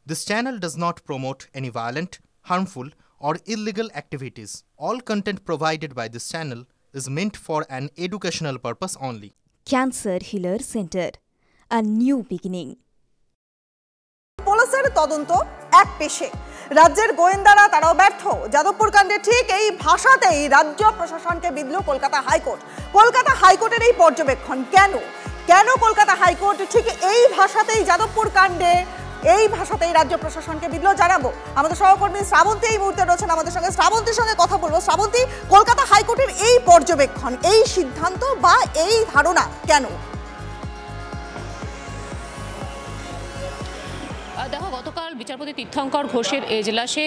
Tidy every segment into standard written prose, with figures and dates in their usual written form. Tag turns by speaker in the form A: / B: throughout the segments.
A: This channel does not promote any violent, harmful, or illegal activities. All content provided by this channel is meant for an educational purpose only.
B: Cancer Healer Center, a new beginning.
C: পুলিশের তদন্ত এক পেশে রাজ্যের গোয়েন্দারা তারাও ব্যর্থ। যাদবপুর কাণ্ডে ঠিক এই ভাষাতেই রাজ্য প্রশাসনকে বিঁধল কলকাতা হাইকোর্ট। কলকাতা হাইকোর্টের এই পর্যবেক্ষণ কেন কলকাতা হাইকোর্ট ঠিক এই ভাষাতেই যাদবপুর কাণ্ডে এই ভাষাতেই রাজ্য প্রশাসনকে বিঁধল জানাবো। আমাদের সহকর্মী শ্রাবন্তী এই মুহূর্তে রয়েছেন আমাদের সঙ্গে। শ্রাবন্তীর সঙ্গে কথা বলবো। শ্রাবন্তী, কলকাতা হাইকোর্টের এই পর্যবেক্ষণ, এই সিদ্ধান্ত বা এই ধারণা কেন?
D: দেখো, গতকাল বিচারপতি তীর্থঙ্কর ঘোষের এজলাসে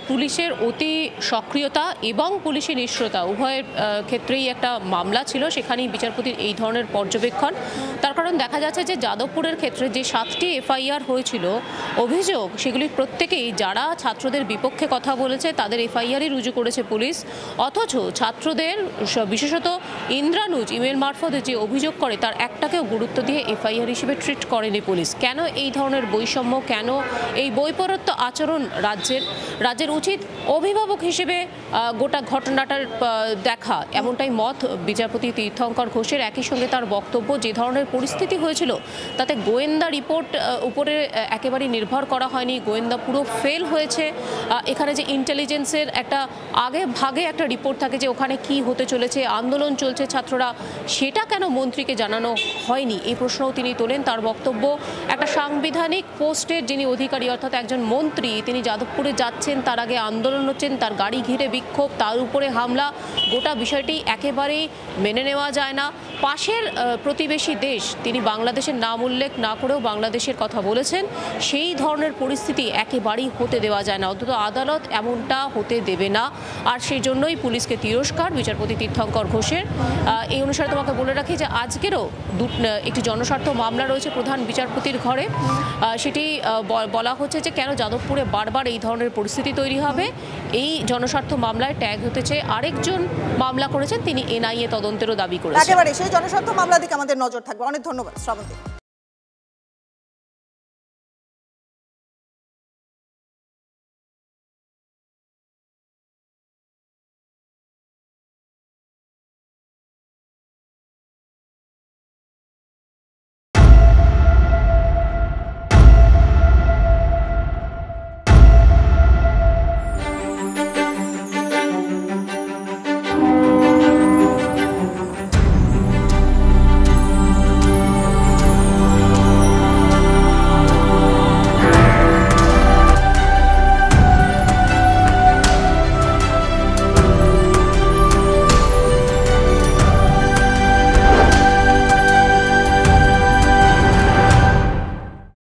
D: পুলিশের অতি সক্রিয়তা এবং পুলিশের নিষ্ক্রিয়তা উভয়ের ক্ষেত্রেই একটা মামলা ছিল। সেখানেই বিচারপতির এই ধরনের পর্যবেক্ষণ। তার কারণ দেখা যাচ্ছে যে যাদবপুরের ক্ষেত্রে যে 7টি এফআইআর হয়েছিল অভিযোগ, সেগুলির প্রত্যেকেই যারা ছাত্রদের বিপক্ষে কথা বলেছে তাদের এফআইআরই রুজু করেছে পুলিশ। অথচ ছাত্রদের বিশেষত ইন্দ্রানুজ ইমেল মারফতে যে অভিযোগ করে তার একটাকেও গুরুত্ব দিয়ে এফআইআর হিসেবে ট্রিট করেনি পুলিশ। কেন এই ধরনের বৈষম্য, কেন এই বৈপরীত্য আচরণ রাজ্যের উচিত অভিভাবক হিসেবে গোটা ঘটনাটার দেখা, এমনটাই মত বিচারপতি তীর্থঙ্কর ঘোষের। একই সঙ্গে তার বক্তব্য, যে ধরনের পরিস্থিতি হয়েছিল তাতে গোয়েন্দা রিপোর্ট উপরে একেবারেই নির্ভর করা হয়নি, গোয়েন্দা পুরো ফেল হয়েছে। এখানে যে ইন্টেলিজেন্সের একটা আগে ভাগে একটা রিপোর্ট থাকে যে ওখানে কি হতে চলেছে, আন্দোলন চলছে ছাত্ররা, সেটা কেন মন্ত্রীকে জানানো হয়নি, এই প্রশ্নও তিনি তোলেন। তার বক্তব্য, একটা সাংবিধানিক পোস্টের যিনি অধিকারী অর্থাৎ একজন মন্ত্রী, তিনি যাদবপুরে যাচ্ছেন, তার আগে আন্দোলন হচ্ছেন, তার গাড়ি ঘিরে বিক্ষোভ, তার উপরে হামলা, গোটা বিষয়টি একেবারেই মেনে নেওয়া যায় না। পাশের প্রতিবেশী দেশ, তিনি বাংলাদেশের নাম উল্লেখ না করেও বাংলাদেশের কথা বলেছেন, সেই ধরনের পরিস্থিতি একেবারেই হতে দেওয়া যায় না, অন্তত আদালত এমনটা হতে দেবে না। আর সেই জন্যই পুলিশকে তিরস্কার বিচারপতি তীর্থঙ্কর ঘোষের। এই অনুসারে তোমাকে বলে রাখি যে আজকেরও একটি জনস্বার্থ মামলা রয়েছে প্রধান বিচারপতির ঘরে। সেটি বলা হচ্ছে যে কেন যাদবপুরে বারবার এই ধরনের পরিস্থিতি তৈরি হবে। এই জনস্বার্থ মামলায় ট্যাগ হতে চেয়ে আরেকজন মামলা করেছেন, তিনি এনআইএ তদন্তেরও দাবি করেছেন।
C: একেবারে সেই জনস্বার্থ মামলা দিকে আমাদের নজর থাকবে। অনেক ধন্যবাদ শ্রাবন্তী।